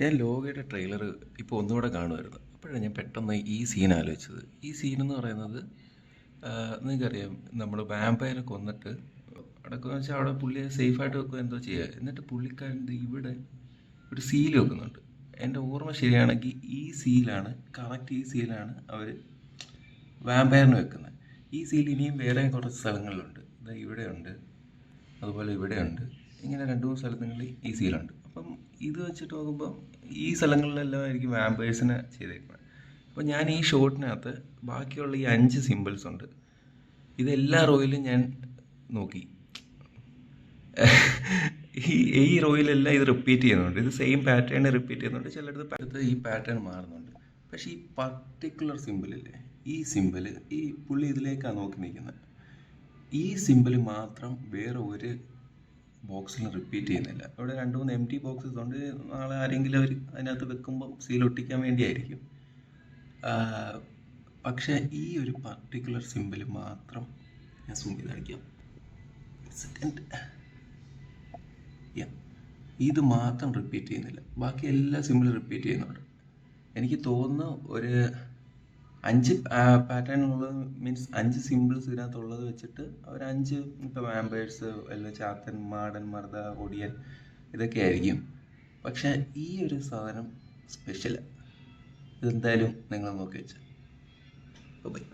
ഞാൻ ലോകയുടെ ട്രെയിലർ ഇപ്പോൾ ഒന്നുകൂടെ കാണുമായിരുന്നു. അപ്പോഴാണ് ഞാൻ പെട്ടെന്ന് ഈ സീൻ ആലോചിച്ചത്. ഈ സീൻ എന്ന് പറയുന്നത് നിങ്ങൾക്കറിയാം, നമ്മൾ വാമ്പയറെ കൊന്നിട്ട് അടക്കുകയെന്ന് വെച്ചാൽ അവിടെ പുള്ളിയെ സേഫായിട്ട് വെക്കുക എന്തോ ചെയ്യുക. എന്നിട്ട് പുള്ളിക്കാരൻ ഇവിടെ ഒരു സീൽ വെക്കുന്നുണ്ട്. എൻ്റെ ഓർമ്മ ശരിയാണെങ്കിൽ കറക്റ്റ് ഈ സീലാണ് അവർ വാമ്പയറിന് വെക്കുന്നത്. ഈ സീൽ ഇനിയും വേറെ കുറച്ച് സ്ഥലങ്ങളിലുണ്ട്. ഇതാ ഇവിടെയുണ്ട്, അതുപോലെ ഇവിടെയുണ്ട്. ഇങ്ങനെ 2-3 സ്ഥലങ്ങളിൽ ഈ സീലുണ്ട്. അപ്പം ഇത് വെച്ചിട്ട് നോക്കുമ്പോൾ ഈ സ്ഥലങ്ങളിലെല്ലാം ആയിരിക്കും വാമ്പേഴ്സിനെ ചെയ്തേക്കുന്നത്. അപ്പോൾ ഞാൻ ഈ ഷോട്ടിനകത്ത് ബാക്കിയുള്ള ഈ 5 സിമ്പിൾസ് ഉണ്ട്. ഇതെല്ലാ റോയിലും ഞാൻ നോക്കി. ഈ റോയിലെല്ലാം ഇത് റിപ്പീറ്റ് ചെയ്യുന്നുണ്ട്. ഇത് സെയിം പാറ്റേൺ റിപ്പീറ്റ് ചെയ്യുന്നുണ്ട്. ചിലടത്ത് ഈ പാറ്റേൺ മാറുന്നുണ്ട്. പക്ഷേ ഈ പർട്ടിക്കുലർ സിമ്പിളില്ലേ, ഈ സിമ്പിൾ ഈ പുള്ളി ഇതിലേക്കാണ് നോക്കി നിൽക്കുന്നത്. ഈ സിമ്പിൾ മാത്രം വേറെ ഒരു ബോക്സിൽ റിപ്പീറ്റ് ചെയ്യുന്നില്ല. ഇവിടെ 2-3 എം ടി ബോക്സസ് ഉണ്ട്. നാളെ ആരെങ്കിലും അവർ അതിനകത്ത് വെക്കുമ്പോൾ സീൽ ഒട്ടിക്കാൻ വേണ്ടിയായിരിക്കും. പക്ഷേ ഈ ഒരു പർട്ടിക്കുലർ സിമ്പിൾ മാത്രം ഞാൻ സൂം ചെയ്ത് കാണിക്കാം. സെക്കൻഡ്, ഇത് മാത്രം റിപ്പീറ്റ് ചെയ്യുന്നില്ല. ബാക്കി എല്ലാ സിമ്പിളും റിപ്പീറ്റ് ചെയ്യുന്നുണ്ട്. എനിക്ക് തോന്നുന്നു ഒരു 5 പാറ്റേണുള്ളത്, മീൻസ് 5 സിമ്പിൾസ് ഇതിനകത്തുള്ളത് വെച്ചിട്ട് അവർ 5 ഇപ്പോൾ വാമ്പേഴ്സ്, വല്ല ചാത്തൻ, മാടൻ, മർദ, ഒടിയൻ ഇതൊക്കെ ആയിരിക്കും. പക്ഷേ ഈ ഒരു സാധനം സ്പെഷ്യലാണ്. ഇതെന്തായാലും നിങ്ങൾ നോക്കി വെച്ചാൽ ബൈ.